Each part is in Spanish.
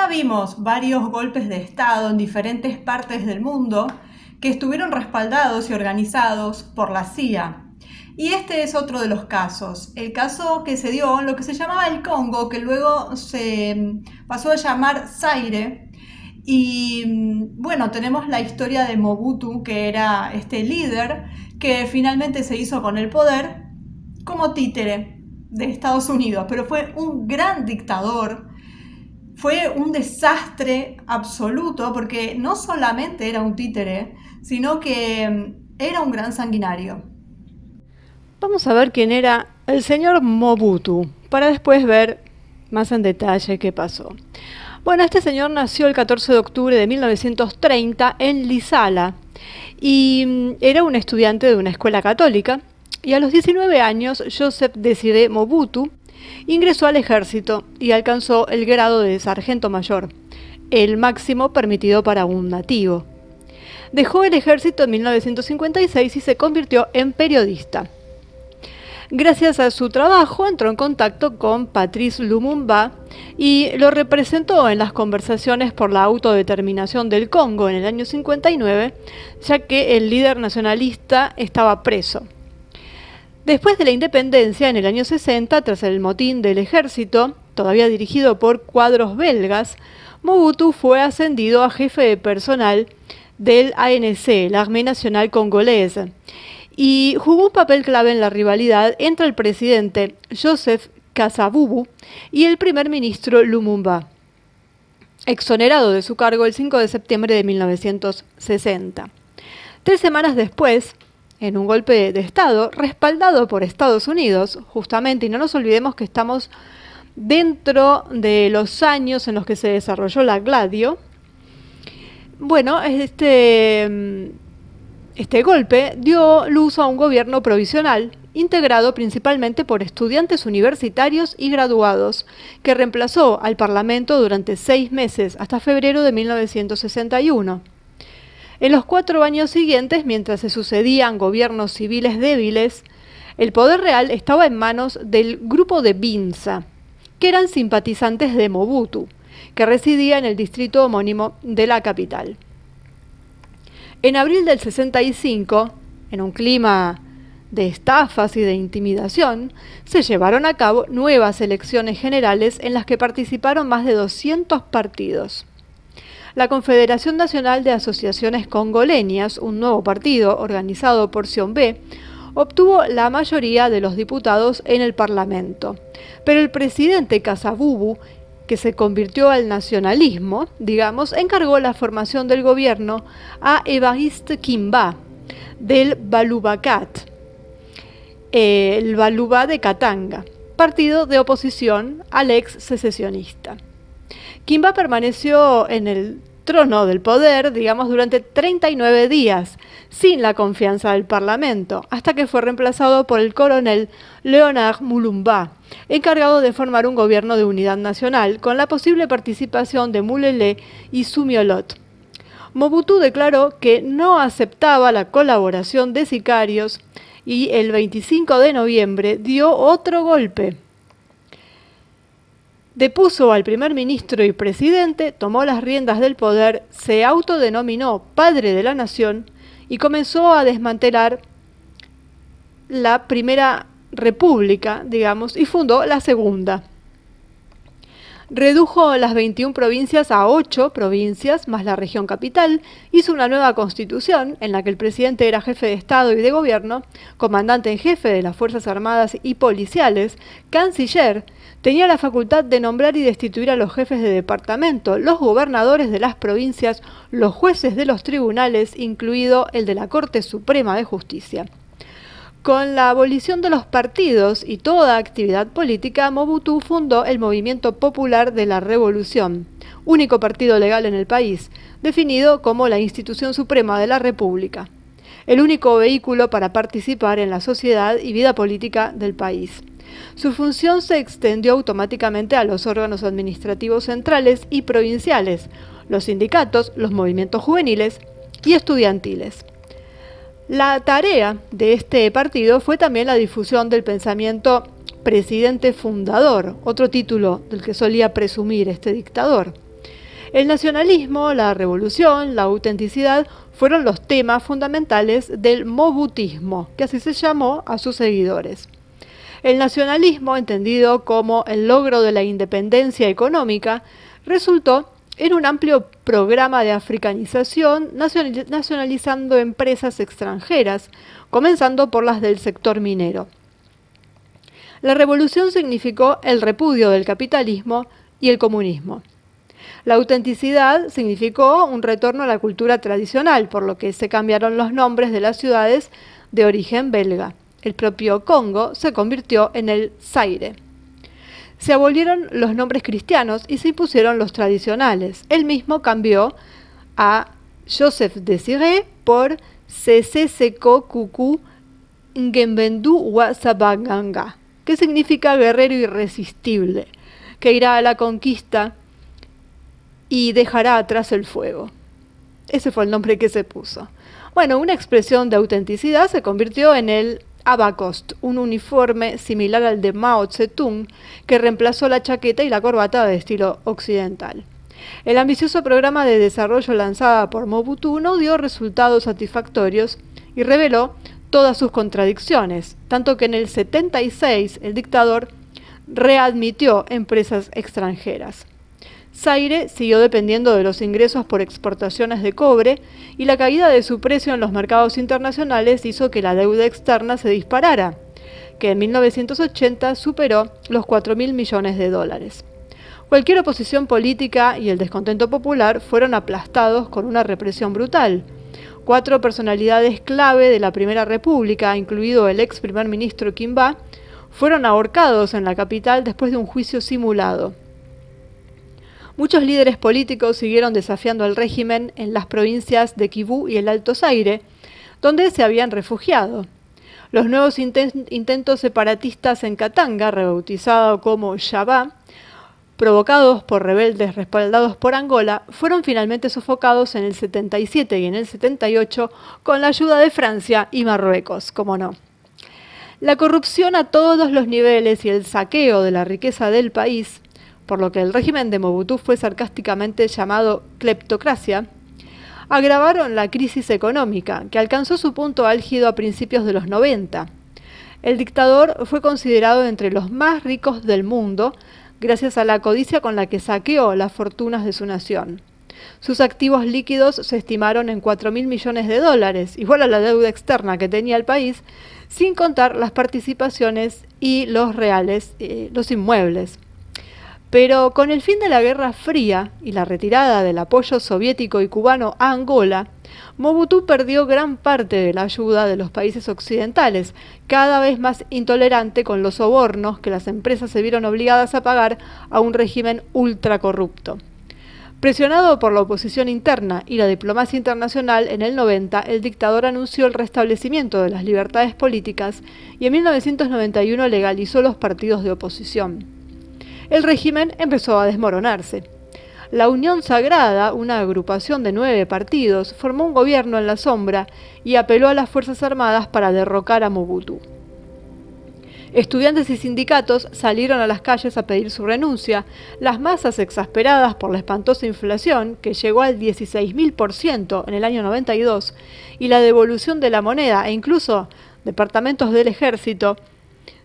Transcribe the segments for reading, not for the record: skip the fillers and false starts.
Ya vimos varios golpes de Estado en diferentes partes del mundo que estuvieron respaldados y organizados por la CIA. Y este es otro de los casos, el caso que se dio en lo que se llamaba el Congo, que luego se pasó a llamar Zaire. Y bueno, tenemos la historia de Mobutu, que era este líder que finalmente se hizo con el poder como títere de Estados Unidos, pero fue un gran dictador. Fue un desastre absoluto porque no solamente era un títere, sino que era un gran sanguinario. Vamos a ver quién era el señor Mobutu, para después ver más en detalle qué pasó. Bueno, este señor nació el 14 de octubre de 1930 en Lisala y era un estudiante de una escuela católica. Y a los 19 años, Joseph Désiré Mobutu ingresó al ejército y alcanzó el grado de sargento mayor, el máximo permitido para un nativo. Dejó el ejército en 1956 y se convirtió en periodista. Gracias a su trabajo entró en contacto con Patrice Lumumba y lo representó en las conversaciones por la autodeterminación del Congo en el año 59, ya que el líder nacionalista estaba preso. Después de la independencia, en el año 60, tras el motín del ejército, todavía dirigido por cuadros belgas, Mobutu fue ascendido a jefe de personal del ANC, la Armée Nationale Congolaise, y jugó un papel clave en la rivalidad entre el presidente Joseph Kasavubu y el primer ministro Lumumba, exonerado de su cargo el 5 de septiembre de 1960. 3 semanas después, en un golpe de Estado respaldado por Estados Unidos, justamente, y no nos olvidemos que estamos dentro de los años en los que se desarrolló la Gladio. Bueno, este golpe dio luz a un gobierno provisional, integrado principalmente por estudiantes universitarios y graduados, que reemplazó al Parlamento durante 6 meses, hasta febrero de 1961. En los 4 años siguientes, mientras se sucedían gobiernos civiles débiles, el poder real estaba en manos del grupo de Binza, que eran simpatizantes de Mobutu, que residía en el distrito homónimo de la capital. En abril del 65, en un clima de estafas y de intimidación, se llevaron a cabo nuevas elecciones generales en las que participaron más de 200 partidos. La Confederación Nacional de Asociaciones Congoleñas, un nuevo partido organizado por Siombé, obtuvo la mayoría de los diputados en el Parlamento. Pero el presidente Kasavubu, que se convirtió al nacionalismo, encargó la formación del gobierno a Évariste Kimba, del Balubacat, el Baluba de Katanga, partido de oposición al ex secesionista. Kimba permaneció en el trono del poder, durante 39 días, sin la confianza del Parlamento, hasta que fue reemplazado por el coronel Léonard Mulumba, encargado de formar un gobierno de unidad nacional, con la posible participación de Mulele y Sumiolot. Mobutu declaró que no aceptaba la colaboración de sicarios y el 25 de noviembre dio otro golpe. Depuso al primer ministro y presidente, tomó las riendas del poder, se autodenominó padre de la nación y comenzó a desmantelar la primera república, y fundó la segunda. Redujo las 21 provincias a 8 provincias, más la región capital, hizo una nueva constitución en la que el presidente era jefe de Estado y de gobierno, comandante en jefe de las Fuerzas Armadas y policiales, canciller, tenía la facultad de nombrar y destituir a los jefes de departamento, los gobernadores de las provincias, los jueces de los tribunales, incluido el de la Corte Suprema de Justicia. Con la abolición de los partidos y toda actividad política, Mobutu fundó el Movimiento Popular de la Revolución, único partido legal en el país, definido como la institución suprema de la República, el único vehículo para participar en la sociedad y vida política del país. Su función se extendió automáticamente a los órganos administrativos centrales y provinciales, los sindicatos, los movimientos juveniles y estudiantiles. La tarea de este partido fue también la difusión del pensamiento presidente fundador, otro título del que solía presumir este dictador. El nacionalismo, la revolución, la autenticidad fueron los temas fundamentales del mobutismo, que así se llamó a sus seguidores. El nacionalismo, entendido como el logro de la independencia económica, resultó en un amplio programa de africanización, nacionalizando empresas extranjeras, comenzando por las del sector minero. La revolución significó el repudio del capitalismo y el comunismo. La autenticidad significó un retorno a la cultura tradicional, por lo que se cambiaron los nombres de las ciudades de origen belga. El propio Congo se convirtió en el Zaire. Se abolieron los nombres cristianos y se impusieron los tradicionales. Él mismo cambió a Joseph Désiré por Sese Seko Kuku Ngembendu Wasabaganga, que significa guerrero irresistible, que irá a la conquista y dejará atrás el fuego. Ese fue el nombre que se puso. Bueno, una expresión de autenticidad se convirtió en el Abacost, un uniforme similar al de Mao Zedong que reemplazó la chaqueta y la corbata de estilo occidental. El ambicioso programa de desarrollo lanzado por Mobutu no dio resultados satisfactorios y reveló todas sus contradicciones, tanto que en el 76 el dictador readmitió empresas extranjeras. Zaire siguió dependiendo de los ingresos por exportaciones de cobre y la caída de su precio en los mercados internacionales hizo que la deuda externa se disparara, que en 1980 superó los 4.000 millones de dólares. Cualquier oposición política y el descontento popular fueron aplastados con una represión brutal. 4 personalidades clave de la Primera República, incluido el ex primer ministro Kimba, fueron ahorcados en la capital después de un juicio simulado. Muchos líderes políticos siguieron desafiando al régimen en las provincias de Kivu y el Alto Zaire, donde se habían refugiado. Los nuevos intentos separatistas en Katanga, rebautizado como Shaba, provocados por rebeldes respaldados por Angola, fueron finalmente sofocados en el 77 y en el 78 con la ayuda de Francia y Marruecos, como no. La corrupción a todos los niveles y el saqueo de la riqueza del país, por lo que el régimen de Mobutu fue sarcásticamente llamado cleptocracia, agravaron la crisis económica, que alcanzó su punto álgido a principios de los 90. El dictador fue considerado entre los más ricos del mundo gracias a la codicia con la que saqueó las fortunas de su nación. Sus activos líquidos se estimaron en 4.000 millones de dólares, igual a la deuda externa que tenía el país, sin contar las participaciones y los reales, los inmuebles. Pero con el fin de la Guerra Fría y la retirada del apoyo soviético y cubano a Angola, Mobutu perdió gran parte de la ayuda de los países occidentales, cada vez más intolerante con los sobornos que las empresas se vieron obligadas a pagar a un régimen ultracorrupto. Presionado por la oposición interna y la diplomacia internacional, en el 90 el dictador anunció el restablecimiento de las libertades políticas y en 1991 legalizó los partidos de oposición. El régimen empezó a desmoronarse. La Unión Sagrada, una agrupación de 9 partidos, formó un gobierno en la sombra y apeló a las Fuerzas Armadas para derrocar a Mobutu. Estudiantes y sindicatos salieron a las calles a pedir su renuncia, las masas exasperadas por la espantosa inflación, que llegó al 16.000% en el año 92, y la devolución de la moneda e incluso departamentos del ejército,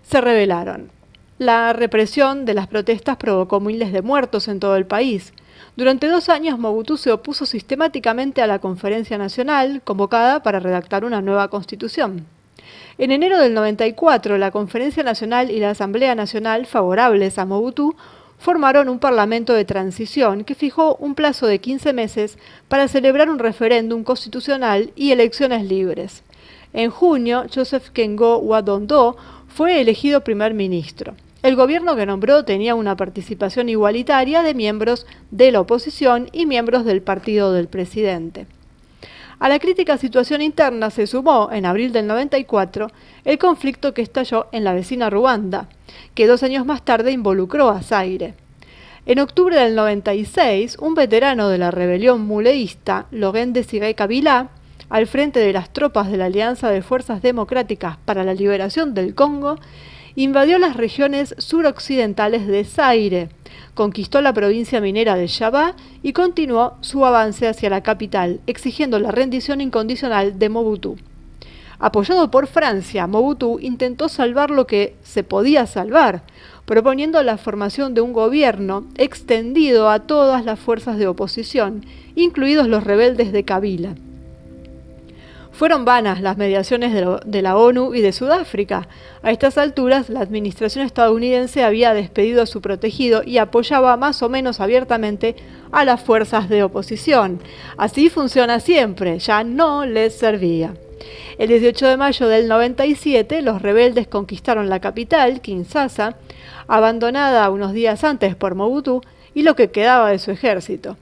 se rebelaron. La represión de las protestas provocó miles de muertos en todo el país. Durante 2 años Mobutu se opuso sistemáticamente a la Conferencia Nacional, convocada para redactar una nueva constitución. En enero del 94, la Conferencia Nacional y la Asamblea Nacional, favorables a Mobutu, formaron un parlamento de transición que fijó un plazo de 15 meses para celebrar un referéndum constitucional y elecciones libres. En junio, Joseph Kengo Wadondo fue elegido primer ministro. El gobierno que nombró tenía una participación igualitaria de miembros de la oposición y miembros del partido del presidente. A la crítica situación interna se sumó, en abril del 94, el conflicto que estalló en la vecina Ruanda, que 2 años más tarde involucró a Zaire. En octubre del 96, un veterano de la rebelión muleísta, Laurent Désiré Kabila, al frente de las tropas de la Alianza de Fuerzas Democráticas para la Liberación del Congo, invadió las regiones suroccidentales de Zaire, conquistó la provincia minera de Shabá y continuó su avance hacia la capital, exigiendo la rendición incondicional de Mobutu. Apoyado por Francia, Mobutu intentó salvar lo que se podía salvar, proponiendo la formación de un gobierno extendido a todas las fuerzas de oposición, incluidos los rebeldes de Kabila. Fueron vanas las mediaciones de la ONU y de Sudáfrica. A estas alturas, la administración estadounidense había despedido a su protegido y apoyaba más o menos abiertamente a las fuerzas de oposición. Así funciona siempre, ya no les servía. El 18 de mayo del 97, los rebeldes conquistaron la capital, Kinshasa, abandonada unos días antes por Mobutu y lo que quedaba de su ejército.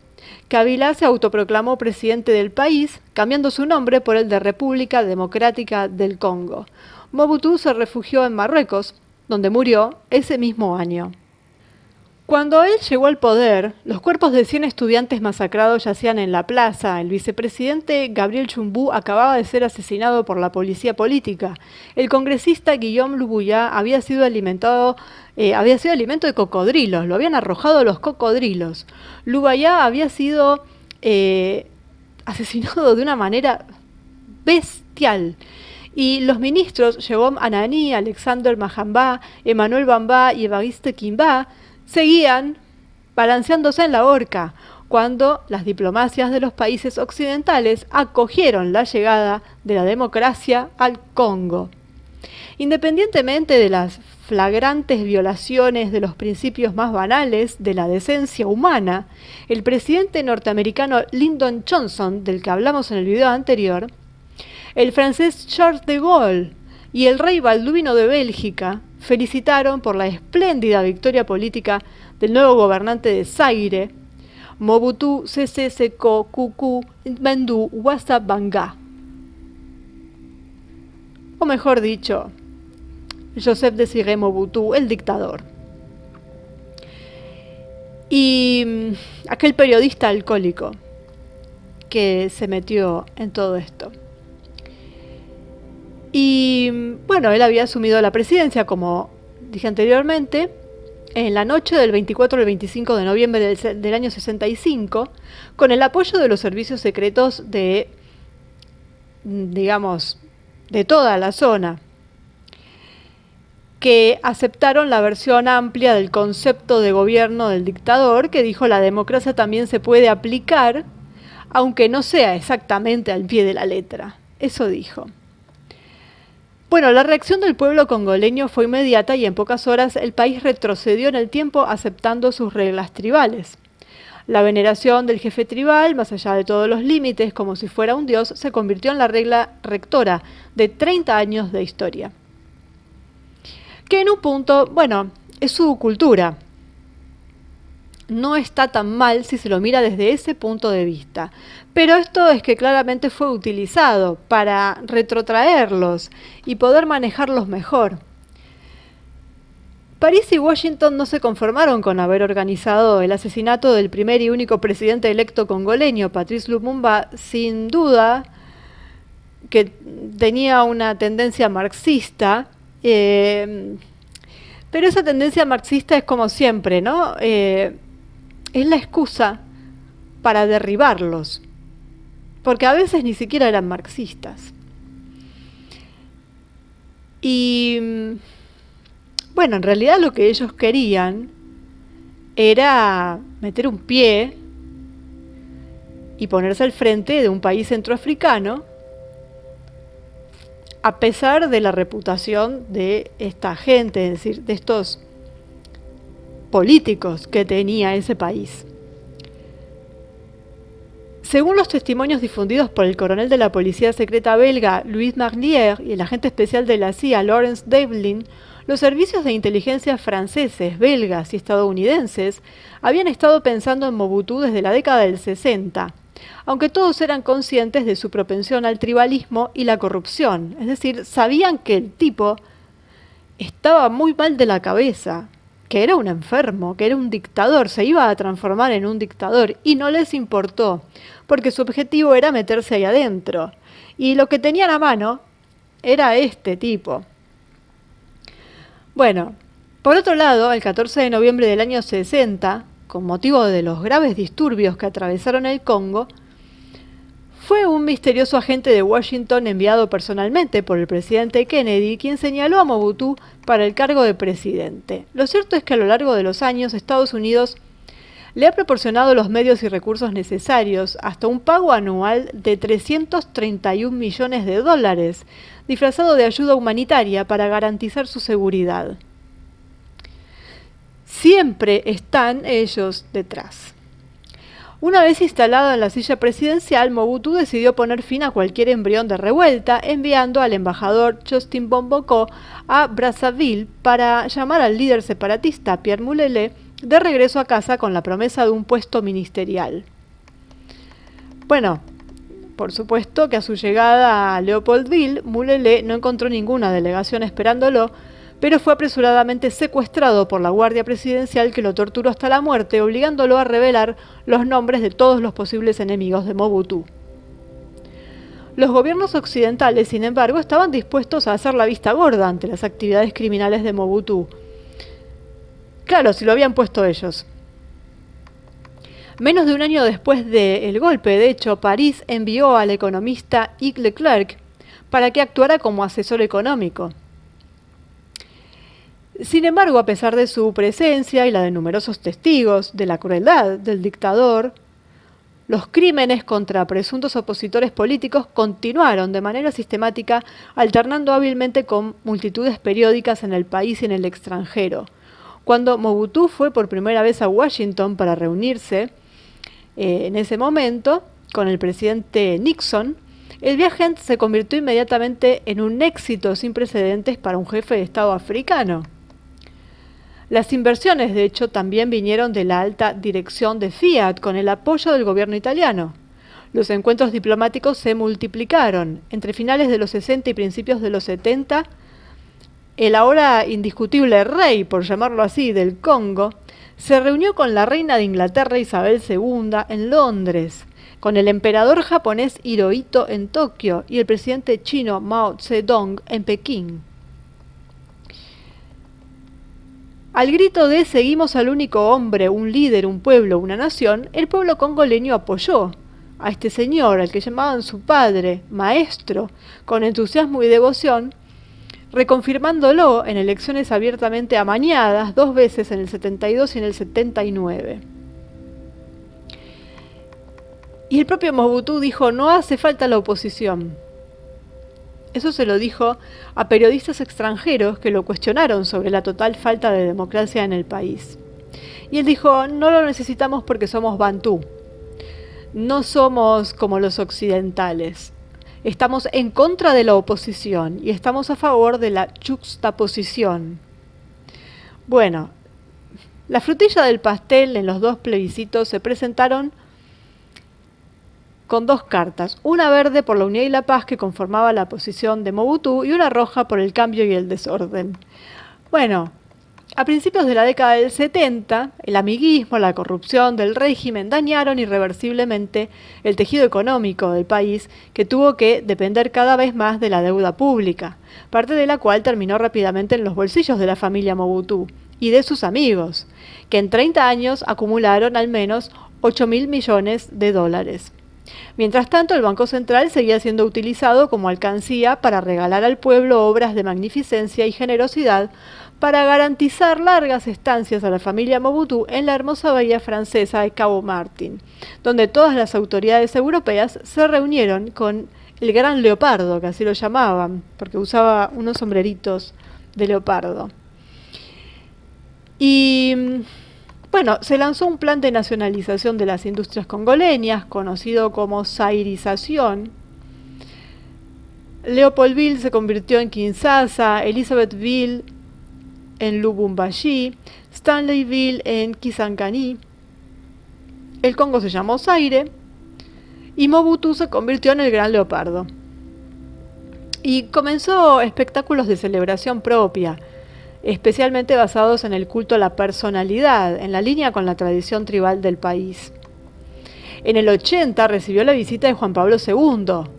Kabila se autoproclamó presidente del país, cambiando su nombre por el de República Democrática del Congo. Mobutu se refugió en Marruecos, donde murió ese mismo año. Cuando él llegó al poder, los cuerpos de 100 estudiantes masacrados yacían en la plaza. El vicepresidente Gabriel Chumbu acababa de ser asesinado por la policía política. El congresista Guillaume Lubuya había sido alimento de cocodrilos, lo habían arrojado los cocodrilos. Lubuya había sido asesinado de una manera bestial. Y los ministros Jérôme Anani, Alexander Mahamba, Emmanuel Bamba y Évariste Kimba seguían balanceándose en la horca cuando las diplomacias de los países occidentales acogieron la llegada de la democracia al Congo. Independientemente de las flagrantes violaciones de los principios más banales de la decencia humana, el presidente norteamericano Lyndon Johnson, del que hablamos en el video anterior, el francés Charles de Gaulle y el rey Balduino de Bélgica felicitaron por la espléndida victoria política del nuevo gobernante de Zaire, Mobutu Sese Seko Kuku Nbendu Wassa Banga. O mejor dicho, Joseph Désiré Mobutu, el dictador. Y aquel periodista alcohólico que se metió en todo esto. Y bueno, él había asumido la presidencia, como dije anteriormente, en la noche del 24 al 25 de noviembre del año 65, con el apoyo de los servicios secretos de, digamos, de toda la zona, que aceptaron la versión amplia del concepto de gobierno del dictador, que dijo: la democracia también se puede aplicar, aunque no sea exactamente al pie de la letra. Eso dijo. Bueno, la reacción del pueblo congoleño fue inmediata y en pocas horas el país retrocedió en el tiempo aceptando sus reglas tribales. La veneración del jefe tribal, más allá de todos los límites, como si fuera un dios, se convirtió en la regla rectora de 30 años de historia. Que en un punto, bueno, es su cultura. No está tan mal si se lo mira desde ese punto de vista. Pero esto es que claramente fue utilizado para retrotraerlos y poder manejarlos mejor. París y Washington no se conformaron con haber organizado el asesinato del primer y único presidente electo congoleño, Patrice Lumumba, sin duda que tenía una tendencia marxista, pero esa tendencia marxista es como siempre, ¿no? Es la excusa para derribarlos, porque a veces ni siquiera eran marxistas. Y bueno, en realidad lo que ellos querían era meter un pie y ponerse al frente de un país centroafricano, a pesar de la reputación de esta gente, es decir, de estos políticos que tenía ese país. Según los testimonios difundidos por el coronel de la policía secreta belga Louis Marlière y el agente especial de la CIA Lawrence Devlin, los servicios de inteligencia franceses, belgas y estadounidenses habían estado pensando en Mobutu desde la década del 60, aunque todos eran conscientes de su propensión al tribalismo y la corrupción, es decir, sabían que el tipo estaba muy mal de la cabeza, que era un enfermo, que era un dictador, se iba a transformar en un dictador y no les importó, porque su objetivo era meterse ahí adentro. Y lo que tenían a mano era este tipo. Bueno, por otro lado, el 14 de noviembre del año 60, con motivo de los graves disturbios que atravesaron el Congo, fue un misterioso agente de Washington enviado personalmente por el presidente Kennedy quien señaló a Mobutu para el cargo de presidente. Lo cierto es que a lo largo de los años Estados Unidos le ha proporcionado los medios y recursos necesarios, hasta un pago anual de 331 millones de dólares, disfrazado de ayuda humanitaria para garantizar su seguridad. Siempre están ellos detrás. Una vez instalado en la silla presidencial, Mobutu decidió poner fin a cualquier embrión de revuelta, enviando al embajador Justin Bomboko a Brazzaville para llamar al líder separatista Pierre Mulele de regreso a casa con la promesa de un puesto ministerial. Bueno, por supuesto que a su llegada a Leopoldville, Mulele no encontró ninguna delegación esperándolo, pero fue apresuradamente secuestrado por la Guardia Presidencial que lo torturó hasta la muerte, obligándolo a revelar los nombres de todos los posibles enemigos de Mobutu. Los gobiernos occidentales, sin embargo, estaban dispuestos a hacer la vista gorda ante las actividades criminales de Mobutu. Claro, si lo habían puesto ellos. Menos de un año después del golpe, de hecho, París envió al economista Yves Leclerc para que actuara como asesor económico. Sin embargo, a pesar de su presencia y la de numerosos testigos de la crueldad del dictador, los crímenes contra presuntos opositores políticos continuaron de manera sistemática, alternando hábilmente con multitudes periódicas en el país y en el extranjero. Cuando Mobutu fue por primera vez a Washington para reunirse, en ese momento, con el presidente Nixon, el viaje se convirtió inmediatamente en un éxito sin precedentes para un jefe de Estado africano. Las inversiones, de hecho, también vinieron de la alta dirección de Fiat, con el apoyo del gobierno italiano. Los encuentros diplomáticos se multiplicaron. Entre finales de los 60 y principios de los 70, el ahora indiscutible rey, por llamarlo así, del Congo, se reunió con la reina de Inglaterra Isabel II en Londres, con el emperador japonés Hirohito en Tokio y el presidente chino Mao Zedong en Pekín. Al grito de "seguimos al único hombre, un líder, un pueblo, una nación", el pueblo congoleño apoyó a este señor, al que llamaban su padre, maestro, con entusiasmo y devoción, reconfirmándolo en elecciones abiertamente amañadas 2 veces en el 72 y en el 79. Y el propio Mobutu dijo: "No hace falta la oposición". Eso se lo dijo a periodistas extranjeros que lo cuestionaron sobre la total falta de democracia en el país. Y él dijo: "No lo necesitamos porque somos bantú. No somos como los occidentales. Estamos en contra de la oposición y estamos a favor de la juxtaposición". Bueno, la frutilla del pastel en los 2 plebiscitos se presentaron con 2 cartas, una verde por la unidad y la paz que conformaba la posición de Mobutu y una roja por el cambio y el desorden. Bueno, a principios de la década del 70, el amiguismo, la corrupción del régimen dañaron irreversiblemente el tejido económico del país, que tuvo que depender cada vez más de la deuda pública, parte de la cual terminó rápidamente en los bolsillos de la familia Mobutu y de sus amigos, que en 30 años acumularon al menos 8.000 millones de dólares. Mientras tanto, el Banco Central seguía siendo utilizado como alcancía para regalar al pueblo obras de magnificencia y generosidad para garantizar largas estancias a la familia Mobutu en la hermosa bahía francesa de Cabo Martin, donde todas las autoridades europeas se reunieron con el gran leopardo, que así lo llamaban, porque usaba unos sombreritos de leopardo. Y bueno, se lanzó un plan de nacionalización de las industrias congoleñas, conocido como zairización. Leopoldville se convirtió en Kinshasa, Elizabethville en Lubumbashi, Stanleyville en Kisangani. El Congo se llamó Zaire y Mobutu se convirtió en el Gran Leopardo. Y comenzó espectáculos de celebración propia, especialmente basados en el culto a la personalidad, en la línea con la tradición tribal del país. En el 80 recibió la visita de Juan Pablo II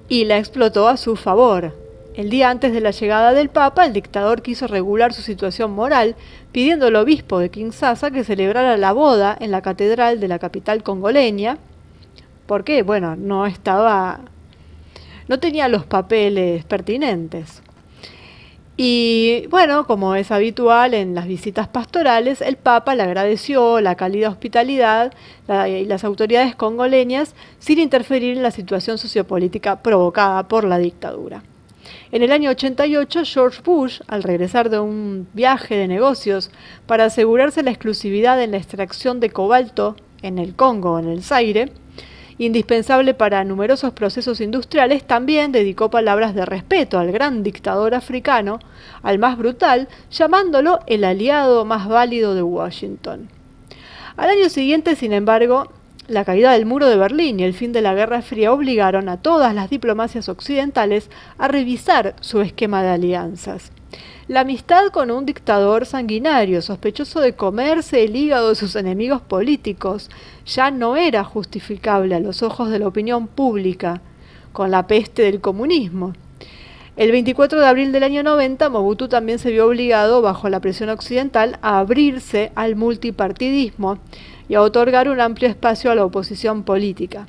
y la explotó a su favor. El día antes de la llegada del Papa, el dictador quiso regular su situación moral, pidiendo al obispo de Kinshasa que celebrara la boda en la catedral de la capital congoleña, porque, bueno, no tenía los papeles pertinentes. Y bueno, como es habitual en las visitas pastorales, el Papa le agradeció la cálida hospitalidad y las autoridades congoleñas sin interferir en la situación sociopolítica provocada por la dictadura. En el año 88, George Bush, al regresar de un viaje de negocios para asegurarse la exclusividad en la extracción de cobalto en el Congo, en el Zaire, indispensable para numerosos procesos industriales, también dedicó palabras de respeto al gran dictador africano, al más brutal, llamándolo el aliado más válido de Washington. Al año siguiente, sin embargo, la caída del muro de Berlín y el fin de la Guerra Fría obligaron a todas las diplomacias occidentales a revisar su esquema de alianzas. La amistad con un dictador sanguinario, sospechoso de comerse el hígado de sus enemigos políticos, ya no era justificable a los ojos de la opinión pública, con la peste del comunismo. El 24 de abril del año 90, Mobutu también se vio obligado, bajo la presión occidental, a abrirse al multipartidismo y a otorgar un amplio espacio a la oposición política.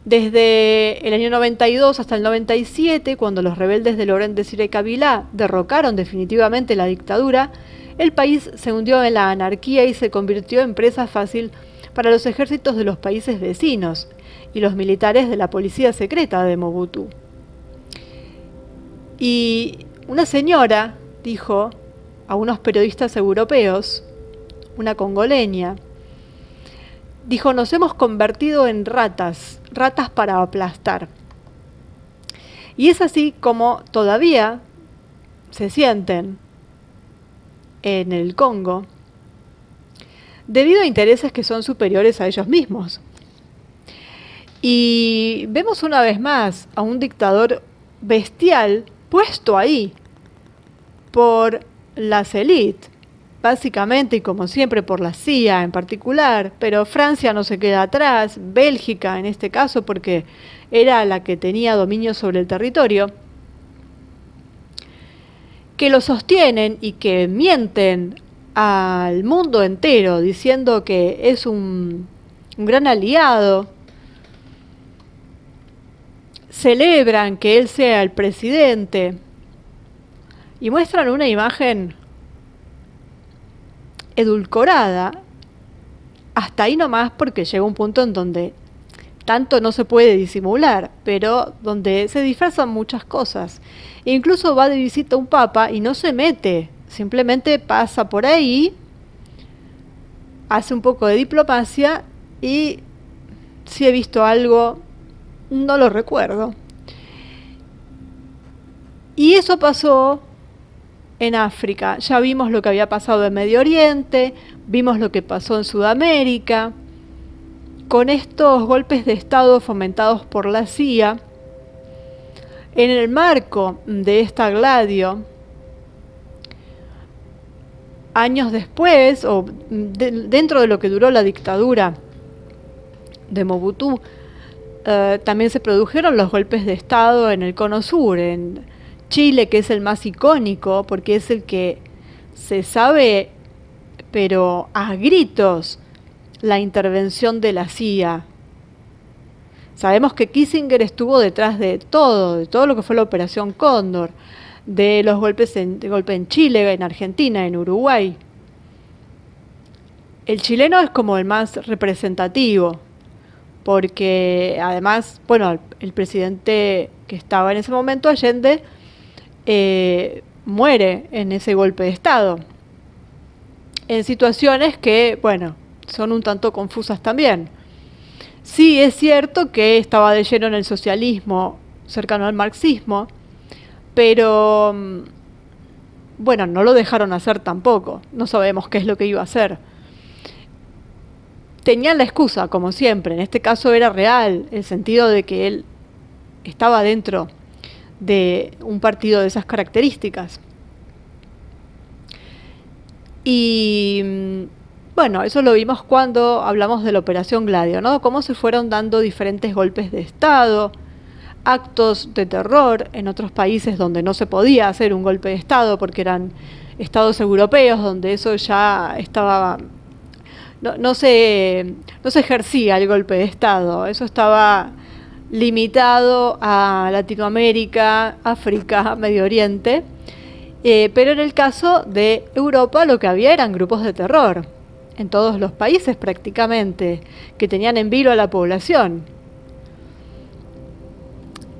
Desde el año 92 hasta el 97, cuando los rebeldes de Laurent Désiré Kabila derrocaron definitivamente la dictadura, el país se hundió en la anarquía y se convirtió en presa fácil para los ejércitos de los países vecinos y los militares de la policía secreta de Mobutu. Y una señora dijo a unos periodistas europeos, una congoleña, dijo: nos hemos convertido en ratas para aplastar. Y es así como todavía se sienten en el Congo, debido a intereses que son superiores a ellos mismos. Y vemos una vez más a un dictador bestial puesto ahí por las élites, básicamente y como siempre por la CIA en particular, pero Francia no se queda atrás, Bélgica en este caso porque era la que tenía dominio sobre el territorio, que lo sostienen y que mienten al mundo entero diciendo que es un gran aliado, celebran que él sea el presidente y muestran una imagen edulcorada, hasta ahí nomás, porque llega un punto en donde tanto no se puede disimular, pero donde se disfrazan muchas cosas. E incluso va de visita un papa y no se mete, simplemente pasa por ahí, hace un poco de diplomacia y si he visto algo, no lo recuerdo. Y eso pasó en África. Ya vimos lo que había pasado en Medio Oriente, vimos lo que pasó en Sudamérica, con estos golpes de Estado fomentados por la CIA. En el marco de esta gladio, años después, o dentro de lo que duró la dictadura de Mobutu, también se produjeron los golpes de Estado en el Cono Sur, en Chile, que es el más icónico, porque es el que se sabe, pero a gritos, la intervención de la CIA. Sabemos que Kissinger estuvo detrás de todo lo que fue la Operación Cóndor, de los golpes en Chile, en Argentina, en Uruguay. El chileno es como el más representativo, porque además, bueno, el presidente que estaba en ese momento, Allende, muere en ese golpe de Estado, en situaciones que, bueno, son un tanto confusas también. Sí, es cierto que estaba de lleno en el socialismo, cercano al marxismo, pero, bueno, no lo dejaron hacer tampoco, no sabemos qué es lo que iba a hacer. Tenían la excusa, como siempre, en este caso era real, el sentido de que él estaba dentro de un partido de esas características. Y bueno, eso lo vimos cuando hablamos de la Operación Gladio, ¿no? Cómo se fueron dando diferentes golpes de Estado actos de terror en otros países donde no se podía hacer un golpe de Estado porque eran estados europeos donde eso ya estaba, no se ejercía el golpe de Estado, eso estaba limitado a Latinoamérica, África, Medio Oriente, pero en el caso de Europa lo que había eran grupos de terror en todos los países prácticamente, que tenían en vilo a la población.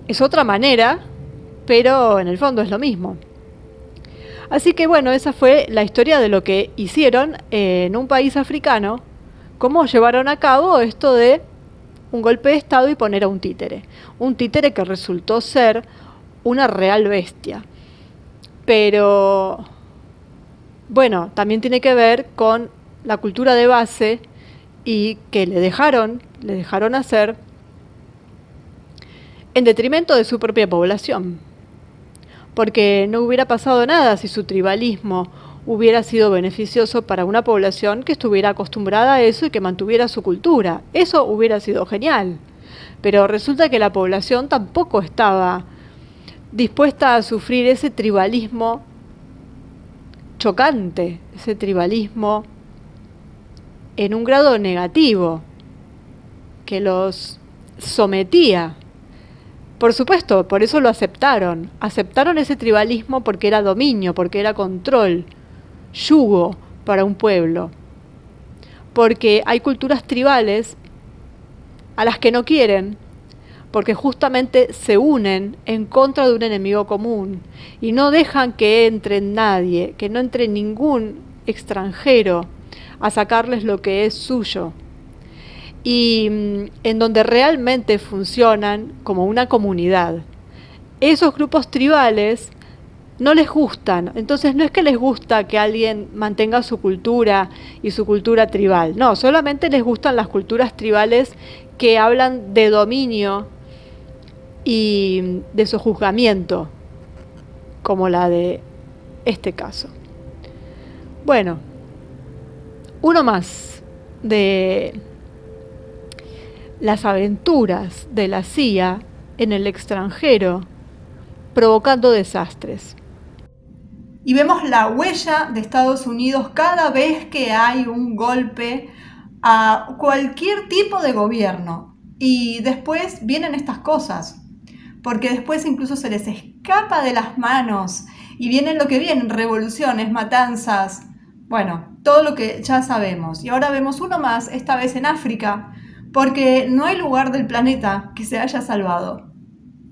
Es otra manera, pero en el fondo es lo mismo. Así que bueno, esa fue la historia de lo que hicieron en un país africano, cómo llevaron a cabo esto de un golpe de Estado y poner a un títere que resultó ser una real bestia. Pero bueno, también tiene que ver con la cultura de base y que le dejaron hacer en detrimento de su propia población. Porque no hubiera pasado nada si su tribalismo hubiera sido beneficioso para una población que estuviera acostumbrada a eso y que mantuviera su cultura. Eso hubiera sido genial. Pero resulta que la población tampoco estaba dispuesta a sufrir ese tribalismo chocante, ese tribalismo en un grado negativo, que los sometía. Por supuesto, por eso lo aceptaron. Aceptaron ese tribalismo porque era dominio, porque era control, yugo para un pueblo. Porque hay culturas tribales a las que no quieren, porque justamente se unen en contra de un enemigo común y no dejan que entre nadie, que no entre ningún extranjero a sacarles lo que es suyo. Y en donde realmente funcionan como una comunidad. Esos grupos tribales no les gustan, entonces no es que les gusta que alguien mantenga su cultura y su cultura tribal, no, solamente les gustan las culturas tribales que hablan de dominio y de sojuzgamiento, como la de este caso. Bueno, uno más de las aventuras de la CIA en el extranjero, provocando desastres. Y vemos la huella de Estados Unidos cada vez que hay un golpe a cualquier tipo de gobierno. Y después vienen estas cosas, porque después incluso se les escapa de las manos y vienen lo que vienen, revoluciones, matanzas, bueno, todo lo que ya sabemos. Y ahora vemos uno más, esta vez en África, porque no hay lugar del planeta que se haya salvado.